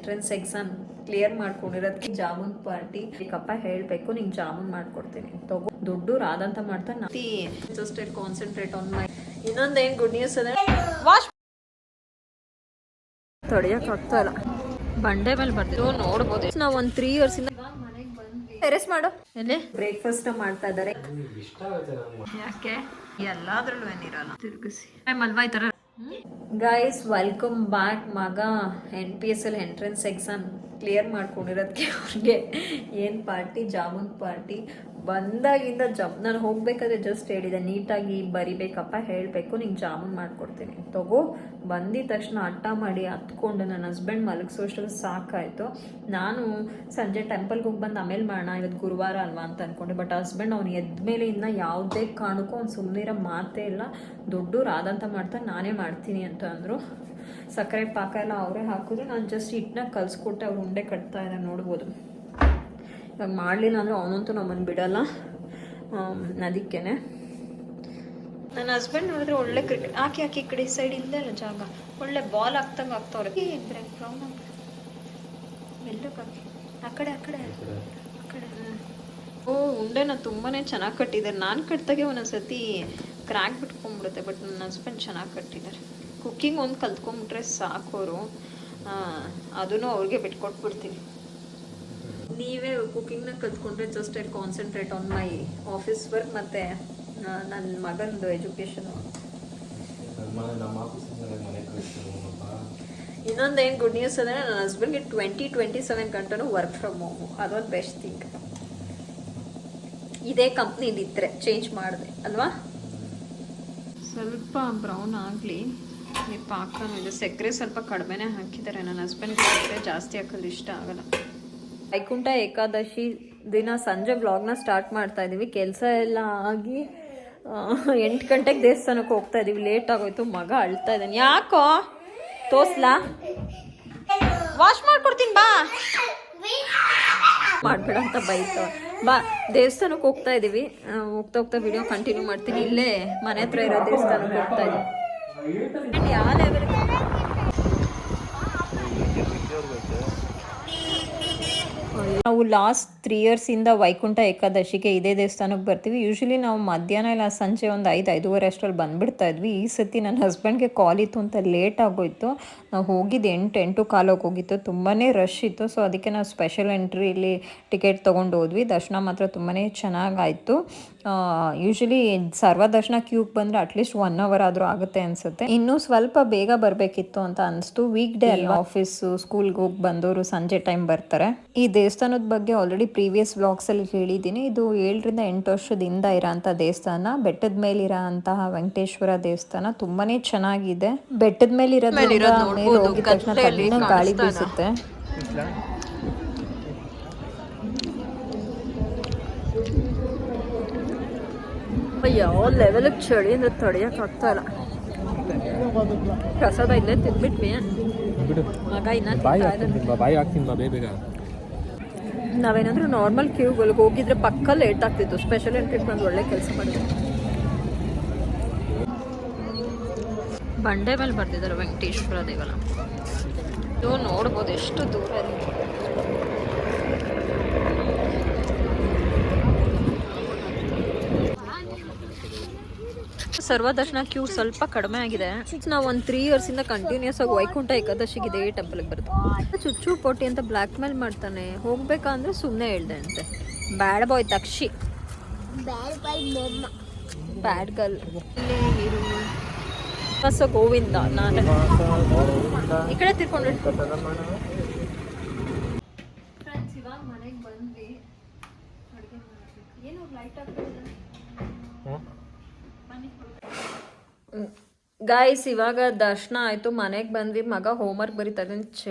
Entrance exam clear ಮಾಡ್ಕೊಂಡಿರೋದಕ್ಕೆ jamun party ಕಪ್ಪ ಹೇಳಬೇಕು ನಿಂಗೆ ಜಾಮೂನ್ ಮಾಡ್ಕೊಡ್ತೀನಿ ತಗೋ. ದುಡ್ಡು ರಾದಂತ ಮಾಡ್ತಾನೆ ಜಸ್ಟ್ ಕಾನ್ಸಂಟ್ರೇಟ್ ಆನ್ ಮೈ. ಇನ್ನೊಂದೇನು ಗುಡ್ ನ್ಯೂಸ್ ಅದ, ವಾಶ್ ತಡಿಯಕ್ಕೆ ಆಗ್ತಾ ಇಲ್ಲ, ಬಂಡೆ ಮೇಲೆ ಬರ್ತೀವಿ ನೋಡ್ಬೋದು. ನಾವು ಒಂದು 3 years ಇಂದ ಟೆರೆಸ್ ಮಾಡು. ಎಲ್ಲಿ ಬ್ರೇಕ್ಫಾಸ್ಟ್ ಮಾಡ್ತಾ ಇದ್ದಾರೆ. ಯಾಕೆ ಎಲ್ಲಾದ್ರಲ್ಲೂ ಏನಿರಲ್ಲ ತಿರುಗಿಸಿ ಅಲ್ವಾ ಈ ತರ. Guys welcome back. ಮಗ NPSL ಎಂಟ್ರೆನ್ಸ್ ಎಕ್ಸಾಮ್ ಕ್ಲಿಯರ್ ಮಾಡ್ಕೊಂಡಿರೋದಕ್ಕೆ ಅವ್ರಿಗೆ ಏನು ಪಾರ್ಟಿ, ಜಾಮೂನ್ ಪಾರ್ಟಿ. ಬಂದಾಗಿಂದ ನಾನು ಹೋಗ್ಬೇಕಾದ್ರೆ ಜಸ್ಟ್ ಹೇಳಿದೆ ನೀಟಾಗಿ ಬರಿಬೇಕಪ್ಪ ಹೇಳಬೇಕು ನಿಂಗೆ ಜಾಮೂನ್ ಮಾಡ್ಕೊಡ್ತೀನಿ ತಗೋ. ಬಂದಿದ ತಕ್ಷಣ ಹಠ ಮಾಡಿ ಹತ್ಕೊಂಡು ನನ್ನ ಹಸ್ಬೆಂಡ್ ಮಲಗಿಸೋಷ್ಟು ಸಾಕಾಯಿತು. ನಾನು ಸಂಜೆ ಟೆಂಪಲ್ಗೆ ಹೋಗಿ ಬಂದು ಆಮೇಲೆ ಮಾಡೋಣ, ಇವತ್ತು ಗುರುವಾರ ಅಲ್ವಾ ಅಂತ ಅಂದ್ಕೊಂಡೆ. ಬಟ್ ಹಸ್ಬೆಂಡ್ ಅವ್ನು ಎದ್ಮೇಲೆ ಇನ್ನು ಯಾವುದೇ ಕಾರಣಕ್ಕೂ ಅವ್ನು ಸುಮ್ಮನಿರೋ ಮಾತೇ ಇಲ್ಲ. ದುಡ್ಡು ರಾದಂತ ಮಾಡ್ತಾನೆ, ನಾನೇ ಮಾಡ್ತೀನಿ ಅಂತ ಅಂದರು. ಸಕ್ಕರೆ ಪಾಕ ಎಲ್ಲ ಅವರೇ ಹಾಕಿದ್ರು, ನಾನು ಜಸ್ಟ್ ಹಿಟ್ಟನ್ನ ಕಲಿಸ್ಕೊಟ್ಟೆ. ಅವ್ರು ಉಂಡೆ ಕಟ್ತಾ ಇದ್ದಾರೆ ನೋಡ್ಬೋದು. ಇವಾಗ ಮಾಡಲಿಲ್ಲ ಅಂದರೆ ಅವನಂತೂ ನಮ್ಮನ್ನು ಬಿಡಲ್ಲ. ಅದಕ್ಕೆ ನನ್ನ ಹಸ್ಬೆಂಡ್ ನೋಡಿದ್ರೆ ಒಳ್ಳೆ ಕ್ರಿಕೆಟ್ ಹಾಕಿ ಈ ಕಡೆ ಸೈಡ್ ಇಲ್ಲೇ ಅಲ್ಲ ಜಾಗ, ಒಳ್ಳೆ ಬಾಲ್ ಹಾಕ್ತಂಗೆ ಆಗ್ತಾವ್ರೆ. ಎಲ್ಲಕ್ಕೆ ಹಾಕಿ ಆ ಕಡೆ ಓ ಉಂಡೆನ ತುಂಬಾ ಚೆನ್ನಾಗಿ ಕಟ್ಟಿದ್ದಾರೆ. ನಾನು ಕಟ್ಟಾಗೆ ಒಂದೊಂದ್ಸತಿ ಕ್ರ್ಯಾಕ್ ಬಿಟ್ಕೊಂಡ್ಬಿಡುತ್ತೆ. ಬಟ್ ನನ್ನ ಹಸ್ಬೆಂಡ್ ಚೆನ್ನಾಗಿ ಕಟ್ಟಿದ್ದಾರೆ. ಕುಕ್ಕಿಂಗ್ ಒಂದು ಕಲ್ತ್ಕೊಂಡ್ಬಿಟ್ರೆ ಸಾಕೋರು, ಅದನ್ನು ಅವ್ರಿಗೆ ಬಿಟ್ಕೊಟ್ಬಿಡ್ತೀನಿ. ನೀವೇ ಕುಕ್ಕಿಂಗ್ನ ಕಲ್ತ್ಕೊಂಡ್ರೆ just concentrate on my office work ಮತ್ತು ನನ್ನ ಮಗಂದು ಎಜುಕೇಷನು. ಇನ್ನೊಂದೇನು ಗುಡ್ ನ್ಯೂಸ್ ಅಂದರೆ ನನ್ನ ಹಸ್ಬೆಂಡ್ಗೆ 2027 ಗಂಟನೂ ವರ್ಕ್ ಫ್ರಮ್ ಹೋಮು. ಅದೊಂದು ಬೆಸ್ಟ್ ಥಿಂಗ್. ಇದೇ ಕಂಪ್ನಿಲಿದ್ದರೆ ಚೇಂಜ್ ಮಾಡಿದೆ ಅಲ್ವಾ. ಸ್ವಲ್ಪ ಬ್ರೌನ್ ಆಗಲಿ ಈ ಪಾಕನೂ ಇದೆ. ಸಕ್ಕರೆ ಸ್ವಲ್ಪ ಕಡಿಮೆನೇ ಹಾಕಿದ್ದಾರೆ. ನನ್ನ ಹಸ್ಬೆಂಡ್ಗೆ ಸಕ್ಕರೆ ಜಾಸ್ತಿ ಹಾಕೋದು ಇಷ್ಟ ಆಗಲ್ಲ. ವೈಕುಂಠ ಏಕಾದಶಿ ದಿನ ಸಂಜೆ ವ್ಲಾಗ್ನ ಸ್ಟಾರ್ಟ್ ಮಾಡ್ತಾ ಇದ್ದೀವಿ. ಕೆಲಸ ಎಲ್ಲ ಆಗಿ 8 ಗಂಟೆಗೆ ದೇವಸ್ಥಾನಕ್ಕೆ ಹೋಗ್ತಾ ಇದ್ದೀವಿ. ಲೇಟ್ ಆಗೋಯ್ತು. ಮಗ ಅಳ್ತಾ ಇದ್ದಾನೆ. ಯಾಕೋ ತೋರ್ಸ್ಲಾ, ವಾಶ್ ಮಾಡ್ಕೊಡ್ತೀನಿ ಬಾ, ಮಾಡಬೇಡ ಅಂತ ಬೈತವ. ಬಾ ದೇವಸ್ಥಾನಕ್ಕೆ ಹೋಗ್ತಾ ಇದ್ದೀವಿ. ಹೋಗ್ತಾ ವಿಡಿಯೋ ಕಂಟಿನ್ಯೂ ಮಾಡ್ತೀನಿ. ಇಲ್ಲೇ ಮನೆ ಹತ್ರ ಇರೋ ದೇವಸ್ಥಾನಕ್ಕೆ ಹೋಗ್ತಾ ಇದ್ದೀವಿ. ಯಾವ ಲೆವೆಲ್ ನಾವು ಲಾಸ್ಟ್ 3 years ಇಂದ ವೈಕುಂಠ ಏಕಾದಶಿಗೆ ಇದೇ ದೇವಸ್ಥಾನಕ್ಕೆ ಬರ್ತೀವಿ. ಯೂಶ್ವಲಿ ನಾವು ಮಧ್ಯಾಹ್ನ ಇಲ್ಲ ಸಂಜೆ ಒಂದು 5-5:30 ಅಷ್ಟರಲ್ಲಿ ಬಂದುಬಿಡ್ತಾ ಇದ್ವಿ. ಈ ಸತಿ ನನ್ನ ಹಸ್ಬೆಂಡ್ಗೆ ಕಾಲ್ ಇತ್ತು ಅಂತ ಲೇಟ್ ಆಗೋಯ್ತು. ನಾವು ಹೋಗಿದ್ದು 8-8:15 ಹೋಗಿತ್ತು. ತುಂಬಾ ರಶ್ ಇತ್ತು. ಸೊ ಅದಕ್ಕೆ ನಾವು ಸ್ಪೆಷಲ್ ಎಂಟ್ರಿಲಿ ಟಿಕೆಟ್ ತೊಗೊಂಡು ಹೋದ್ವಿ. ದರ್ಶನ ಮಾತ್ರ ತುಂಬಾ ಚೆನ್ನಾಗಾಯಿತು. ಯೂಶ್ವಲಿ ಸರ್ವ ದರ್ಶನ ಕ್ಯೂಗೆ ಬಂದರೆ ಅಟ್ಲೀಸ್ಟ್ 1 hour ಆದರೂ ಆಗುತ್ತೆ ಅನಿಸುತ್ತೆ. ಇನ್ನೂ ಸ್ವಲ್ಪ ಬೇಗ ಬರಬೇಕಿತ್ತು ಅಂತ ಅನಿಸ್ತು. ವೀಕ್ ಡೇ ಅಲ್ಲ, ಆಫೀಸು ಸ್ಕೂಲ್ಗೆ ಹೋಗಿ ಬಂದವರು ಸಂಜೆ ಟೈಮ್ ಬರ್ತಾರೆ. ಈ ದೇವಸ್ಥಾನದ ಬಗ್ಗೆ ಆಲ್ರೆಡಿ ಪ್ರೀವಿಯಸ್ ವ್ಲಾಗ್ಸಲ್ಲಿ ಹೇಳಿದ್ದೀನಿ. ಇದು 7-8 ವರ್ಷದಿಂದ ಇರೋಂಥ ದೇವಸ್ಥಾನ. ಬೆಟ್ಟದ ಮೇಲಿರೋ ಅಂತಹ ವೆಂಕಟೇಶ್ವರ ದೇವಸ್ಥಾನ ತುಂಬಾ ಚೆನ್ನಾಗಿದೆ. ಬೆಟ್ಟದ ಮೇಲಿರೋದ್ರಿಂದ ಮೇಲೆ ಹೋಗಿದ ತಕ್ಷಣ ತಣ್ಣಗೆ ಗಾಳಿ ಬೀಸುತ್ತೆ. ಯಾವ ಲೆವೆಲಿಗೆ ಚಳಿ ಅಂದರೆ ತಡಿಯೋಕೆ ಆಗ್ತಾ ಇಲ್ಲ. ಪ್ರಸಾದ ಇಲ್ಲೇ ತಿಂದ್ಬಿಟ್ವಿ. ಮಗ ನಾವೇನಾದರೂ ನಾರ್ಮಲ್ ಕ್ಯೂಗಳಿಗೆ ಹೋಗಿದ್ರೆ ಪಕ್ಕ ಲೇಟ್ ಆಗ್ತಿತ್ತು. ಸ್ಪೆಷಲ್ ಎಂಟ್ರಿಗೆ ಬಂದು ಒಳ್ಳೆ ಕೆಲಸ ಮಾಡಿದ್ರು. ಬಂಡೆ ಮೇಲೆ ಬರ್ತಿದ್ದಾರೆ ವೆಂಕಟೇಶ್ವರ ದೇವಲ. ಇದು ನೋಡ್ಬೋದು ಎಷ್ಟು ದೂರ ಇದೆ. ಸರ್ವದರ್ಶನ ಕ್ಯೂ ಸ್ವಲ್ಪ ಕಡಿಮೆ ಆಗಿದೆ. ನಾವು ಒಂದು 3 years ಇಂದ ಕಂಟಿನ್ಯೂಸ್ ಆಗಿ ವೈಕುಂಠ ಏಕಾದಶಿಗೆ ಇದೇ ಟೆಂಪಲ್ಗೆ ಬರುತ್ತೆ. ಚುಚ್ಚು ಪೊಟ್ಟಿ ಅಂತ ಬ್ಲ್ಯಾಕ್ ಮೇಲ್ ಮಾಡ್ತಾನೆ. ಹೋಗ್ಬೇಕಂದ್ರೆ ಸುಮ್ಮನೆ ಹೇಳ್ದೆ ಅಂತೆ. ಬ್ಯಾಡ್ ಬಾಯ್ ತಕ್ಷಿ, ಬ್ಯಾಡ್ ಗರ್ಲ್. ಬಸ್ ಗೋವಿಂದ. ನಾನು ಈ ಕಡೆ ತಿರ್ಕೊಂಡು ಫ್ರೆಂಡ್ಸ್ ಇವಾಗ ಮನೆಗೆ ಬಂದ್ವಿ. ಅಡುಗೆ ಮಾಡಬೇಕು. ಏನು ಲೈಟ್ ಆಗ್ತದೆ ಗಾಯ್ಸ್. ಇವಾಗ ದರ್ಶನ ಆಯಿತು, ಮನೆಗೆ ಬಂದ್ವಿ. ಮಗ ಹೋಮ್ವರ್ಕ್ ಬರೀತಾ ಇದ್ದಾನೆ.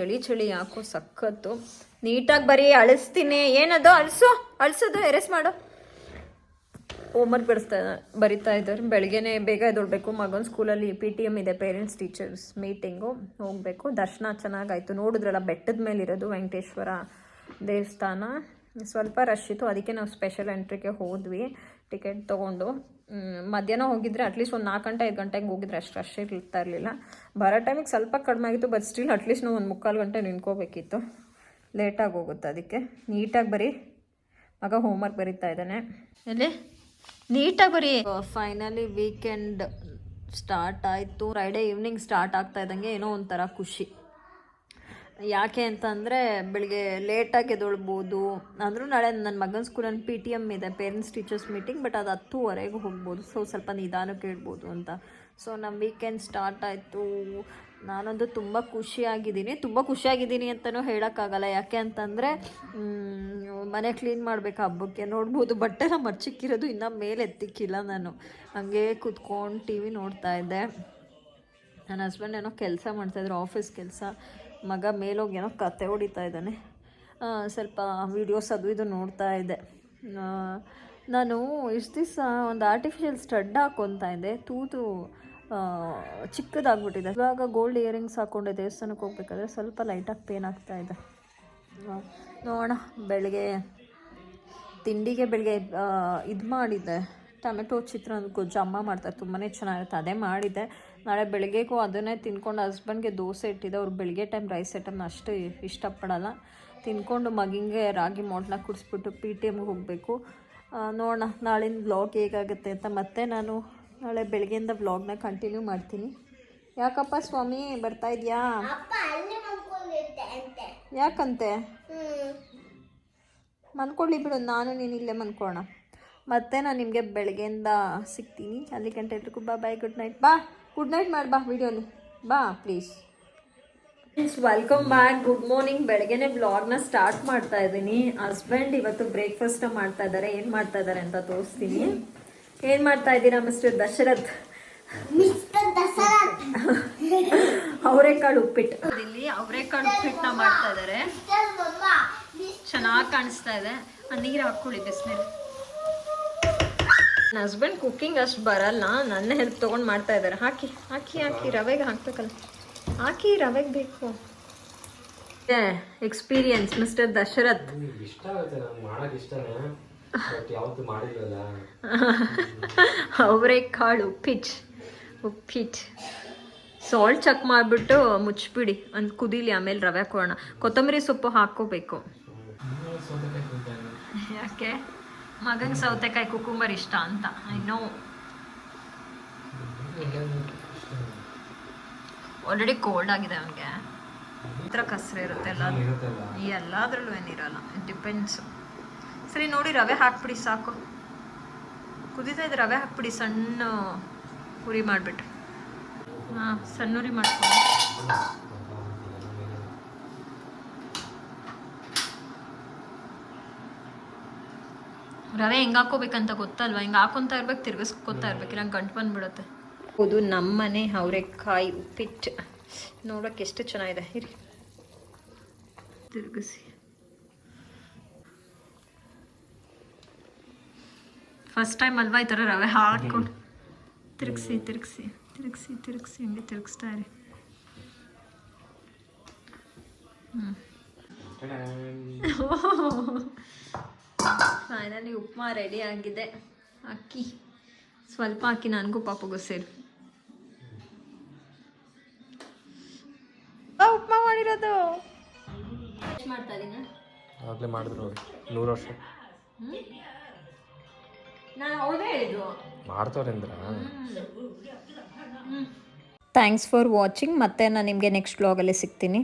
ಚಳಿ ಯಾಕೋ ಸಖತ್ತು. ನೀಟಾಗಿ ಬರೀ, ಅಳಿಸ್ತೀನಿ. ಏನದು ಅಳಿಸೋದು ಎರೆಸ್ ಮಾಡು. ಹೋಮ್ವರ್ಕ್ ಬರಿತಾ ಇದ್ದಾರೆ. ಬೆಳಗ್ಗೆನೇ ಬೇಗ ಎದ್ದೊಳ್ಬೇಕು. ಮಗನ ಸ್ಕೂಲಲ್ಲಿ PTM ಇದೆ, ಪೇರೆಂಟ್ಸ್ ಟೀಚರ್ಸ್ ಮೀಟಿಂಗು. ಹೋಗಬೇಕು. ದರ್ಶನ ಚೆನ್ನಾಗಾಯಿತು. ನೋಡಿದ್ರಲ್ಲ ಬೆಟ್ಟದ ಮೇಲಿರೋದು ವೆಂಕಟೇಶ್ವರ ದೇವಸ್ಥಾನ. ಸ್ವಲ್ಪ ರಶ್ ಇತ್ತು, ಅದಕ್ಕೆ ನಾವು ಸ್ಪೆಷಲ್ ಎಂಟ್ರಿಗೆ ಹೋದ್ವಿ. ಟಿಕೆಟ್ ತೊಗೊಂಡು ಮಧ್ಯಾಹ್ನ ಹೋಗಿದ್ರೆ ಅಟ್ಲೀಸ್ಟ್ ಒಂದು 4 ಗಂಟೆ 5 ಗಂಟೆಗೆ ಹೋಗಿದ್ರೆ ಅಷ್ಟು ರಶ್ ಇರ್ತಾ ಇರಲಿಲ್ಲ. ಬರೋ ಟೈಮಿಗೆ ಸ್ವಲ್ಪ ಕಡಿಮೆ ಆಗಿತ್ತು, ಬಟ್ ಸ್ಟಿಲ್ ಅಟ್ಲೀಸ್ಟ್ ನಾವು 1 ಮುಕ್ಕಾಲು ಗಂಟೆ ನಿಂತ್ಕೋಬೇಕಿತ್ತು. ಲೇಟಾಗಿ ಹೋಗುತ್ತೆ. ಅದಕ್ಕೆ ನೀಟಾಗಿ ಬರೀ ಮಗ ಹೋಮ್ವರ್ಕ್ ಬರೀತಾ ಇದ್ದಾನೆ. ಎಲ್ಲಿ ನೀಟಾಗಿ ಬರೀ. ಫೈನಲಿ ವೀಕೆಂಡ್ ಸ್ಟಾರ್ಟ್ ಆಯಿತು. ಫ್ರೈಡೇ ಈವ್ನಿಂಗ್ ಸ್ಟಾರ್ಟ್ ಆಗ್ತಾ ಇದ್ದಂಗೆ ಏನೋ ಒಂಥರ ಖುಷಿ. ಯಾಕೆ ಅಂತಂದರೆ ಬೆಳಿಗ್ಗೆ ಲೇಟಾಗಿ ಎದ್ದೇಳ್ಬೋದು. ಅಂದರೂ ನಾಳೆ ನನ್ನ ಮಗನ ಸ್ಕೂಲಲ್ಲಿ PTM ಇದೆ, ಪೇರೆಂಟ್ಸ್ ಟೀಚರ್ಸ್ ಮೀಟಿಂಗ್. ಬಟ್ ಅದು 10:00ವರೆಗೂ ಹೋಗ್ಬೋದು. ಸೊ ಸ್ವಲ್ಪ ನಿಧಾನಕ್ಕೆ ಇಡ್ಬೋದು ಅಂತ. ಸೊ ನಮ್ಮ ವೀಕೆಂಡ್ ಸ್ಟಾರ್ಟ್ ಆಯಿತು. ನಾನಂತೂ ತುಂಬ ಖುಷಿಯಾಗಿದ್ದೀನಿ ಅಂತಲೂ ಹೇಳೋಕ್ಕಾಗಲ್ಲ. ಯಾಕೆ ಅಂತಂದರೆ ಮನೆ ಕ್ಲೀನ್ ಮಾಡಬೇಕು ಹಬ್ಬಕ್ಕೆ. ನೋಡ್ಬೋದು ಬಟ್ಟೆನ ಮರ್ಚಿಕ್ಕಿರೋದು ಇನ್ನೂ ಮೇಲೆ ಎತ್ತಿಕ್ಕಿಲ್ಲ ನಾನು. ಹಾಗೆ ಕೂತ್ಕೊಂಡು TV ನೋಡ್ತಾ ಇದ್ದೆ. ನನ್ನ ಹಸ್ಬೆಂಡ್ ಏನೋ ಕೆಲಸ ಮಾಡ್ತಾಯಿದ್ರು, ಆಫೀಸ್ ಕೆಲಸ. ಮಗ ಮೇಲೋಗಿ ಏನೋ ಕತೆ ಹೊಡಿತಾ ಇದ್ದಾನೆ. ಸ್ವಲ್ಪ ವೀಡಿಯೋಸ್ ಅದು ಇದು ನೋಡ್ತಾ ಇದ್ದೆ. ನಾನು ಇಷ್ಟು ದಿವಸ ಒಂದು ಆರ್ಟಿಫಿಷಿಯಲ್ ಸ್ಟಡ್ ಹಾಕ್ಕೊತಾ ಇದ್ದೆ. ತೂತು ಚಿಕ್ಕದಾಗ್ಬಿಟ್ಟಿದೆ. ಇವಾಗ ಗೋಲ್ಡ್ ಇಯರಿಂಗ್ಸ್ ಹಾಕ್ಕೊಂಡೆ ದೇವಸ್ಥಾನಕ್ಕೆ ಹೋಗ್ಬೇಕಾದ್ರೆ ಸ್ವಲ್ಪ ಲೈಟಾಗಿ ಪೇನ್ ಆಗ್ತಾ ಇದೆ. ನೋಡೋಣ. ತಿಂಡಿಗೆ ಬೆಳಗ್ಗೆ ಇದು ಮಾಡಿದ್ದೆ, ಟೊಮೆಟೊ ಚಿತ್ರಾನ್ನ ಗೊಜ್ಜು. ಅಮ್ಮ ಮಾಡ್ತಾರೆ, ತುಂಬಾ ಚೆನ್ನಾಗಿರುತ್ತೆ. ಅದೇ ಮಾಡಿದ್ದೆ. ನಾಳೆ ಬೆಳಗ್ಗೆಗೂ ಅದನ್ನೇ ತಿನ್ಕೊಂಡು ಹಸ್ಬೆಂಡ್ಗೆ ದೋಸೆ ಇಟ್ಟಿದ್ದೆ. ಅವ್ರು ಬೆಳಗ್ಗೆ ಟೈಮ್ ರೈಸ್ ಐಟಮ್ನ ಅಷ್ಟು ಇಷ್ಟಪಡಲ್ಲ. ತಿನ್ಕೊಂಡು ಮಗಿಂಗೆ ರಾಗಿ ಮೋಟ್ನ ಕುಡಿಸ್ಬಿಟ್ಟು PTMಗೆ ಹೋಗಬೇಕು. ನೋಡೋಣ ನಾಳಿನ ವ್ಲಾಗ್ ಹೇಗಾಗುತ್ತೆ ಅಂತ. ಮತ್ತೆ ನಾನು ನಾಳೆ ಬೆಳಗ್ಗೆಯಿಂದ ವ್ಲಾಗ್ನ ಕಂಟಿನ್ಯೂ ಮಾಡ್ತೀನಿ. ಯಾಕಪ್ಪ ಸ್ವಾಮಿ ಬರ್ತಾ ಇದೆಯಾ? ಯಾಕಂತೆ? ಮನ್ಕೊಳ್ಳಿ ಬಿಡು, ನಾನು ನೀನು ಇಲ್ಲೇ ಮನ್ಕೊಳ್ಳೋಣ. ಮತ್ತೆ ನಾನು ನಿಮಗೆ ಬೆಳಗ್ಗೆಯಿಂದ ಸಿಗ್ತೀನಿ. ಅಲ್ಲಿ ಗಂಟೆ ಎಲ್ರಿಗೂ bye, good night. Good night ಮಾಡಿ ವಿಡಿಯೋಲಿ please. Welcome back. Good morning. ಬೆಳಗ್ಗೆನೆ ವ್ಲಾಗ್ನ ಸ್ಟಾರ್ಟ್ ಮಾಡ್ತಾ ಇದ್ದೀನಿ. ಹಸ್ಬೆಂಡ್ ಇವತ್ತು ಬ್ರೇಕ್ಫಾಸ್ಟ್ ಮಾಡ್ತಾ ಇದ್ದಾರೆ. ಏನು ಮಾಡ್ತಾ ಇದ್ದಾರೆ ಅಂತ ತೋರಿಸ್ತೀನಿ. ಏನು ಮಾಡ್ತಾ ಇದ್ದೀರಾ ಮಿಸ್ಟರ್ ದಶರಥ್? ಅವರೆಕಾಳು ಉಪ್ಪಿಟ್ಟು. ಇಲ್ಲಿ ಅವರೆಕಾಳು ಉಪ್ಪಿಟ್ಟನ್ನ ಮಾಡ್ತಾ ಇದ್ದಾರೆ. ಚೆನ್ನಾಗಿ ಕಾಣಿಸ್ತಾ ಇದೆ. ನೀರು ಹಾಕ್ಕೊಳ್ಳಿ ಬಿಸಿನೀರು. ನನ್ನ ಹಸ್ಬೆಂಡ್ ಕುಕ್ಕಿಂಗ್ ಅಷ್ಟು ಬರಲ್ಲ, ನನ್ನ ಹೆಲ್ಪ್ ತೊಗೊಂಡು ಮಾಡ್ತಾ ಇದ್ದಾರೆ. ಹಾಕಿ ರವೆಗೆ ಹಾಕ್ಬೇಕಲ್ಲ, ರವೆಗೆ ಬೇಕು. Experience mister Dashrath. ಅವರೆಕಾಳು ಉಪ್ಪಿಟ್ಟು ಸಾಲ್ಟ್ ಚೆಕ್ ಮಾಡಿಬಿಟ್ಟು ಮುಚ್ಚಿಬಿಡಿ. ಒಂದು ಕುದೀಲಿ, ಆಮೇಲೆ ರವೆ ಹಾಕೋಣ. ಕೊತ್ತಂಬರಿ ಸೊಪ್ಪು ಹಾಕ್ಕೋಬೇಕು. ಯಾಕೆ? ಮಗಂಗೆ ಸೌತೆಕಾಯಿ ಕುಕುಂಬರ್ ಇಷ್ಟ ಅಂತ. I know. ಆಲ್ರೆಡಿ ಕೋಲ್ಡ್ ಆಗಿದೆ ಅವನಿಗೆ. ಹತ್ರ ಕಸರೆ ಇರುತ್ತೆ ಎಲ್ಲದ್ರಲ್ಲೂ ಏನಿರಲ್ಲ. It depends. ಸರಿ ನೋಡಿ, ರವೆ ಹಾಕ್ಬಿಡಿ ಸಾಕು. ಕುದೀತಾ ಇದ್ದ ರವೆ ಹಾಕ್ಬಿಡಿ, ಸಣ್ಣ ಉರಿ ಮಾಡಿಬಿಟ್ಟು. ಸಣ್ಣ ಉರಿ ಮಾಡ್ಕೊಂಡು ರವೆ ಹೆಂಗೆ ಹಾಕೋಬೇಕಂತ ಗೊತ್ತಲ್ವಾ? ಹಿಂಗೆ ಹಾಕೊತಾ ಇರ್ಬೇಕು, ತಿರ್ಗಿಸ್ಕೊತಾ ಇರ್ಬೇಕು, ಇಲ್ಲ ಗಂಟು ಬಂದುಬಿಡುತ್ತೆ. ಹೌದು, ನಮ್ಮನೆ ಅವರೆಕಾಯಿ ಉಪ್ಪಿಟ್ಟು ನೋಡೋಕ್ಕೆ ಎಷ್ಟು ಚೆನ್ನಾಗಿದೆ. ಇರಿ ತಿರುಗಿಸಿ. ಫಸ್ಟ್ ಟೈಮ್ ಅಲ್ವಾ ಈ ಥರ ರವೆ ಹಾಕ್ಕೊಂಡು ತಿರುಗಿಸಿ ಹಂಗೆ ತಿರುಗಿಸ್ತಾ ಇರಿ. ಫೈನಲಿ ಉಪ್ಮಾ ರೆಡಿ ಆಗಿದೆ. ಅಕ್ಕಿ ಸ್ವಲ್ಪ ಹಾಕಿ ನನಗೂ ಪಾಪಗೂ ಸೇರಿ ಉಪ್ಮಾ ಮಾಡಿರೋದು. ಮಾಡ್ತಾ ಇದೀನಿ. ಆಗಲೇ ಮಾಡಿದ್ರು 100 ವರ್ಷ. ನಾನು ಅವಳೇ ಹೇಳಿದ್ರು ಮಾಡ್ತವ್ರೇಂದ್ರ. Thanks for watching. ಮತ್ತೆ ನಾನು ನಿಮಗೆ ನೆಕ್ಸ್ಟ್ ವ್ಲಾಗಲ್ಲಿ ಸಿಗ್ತೀನಿ.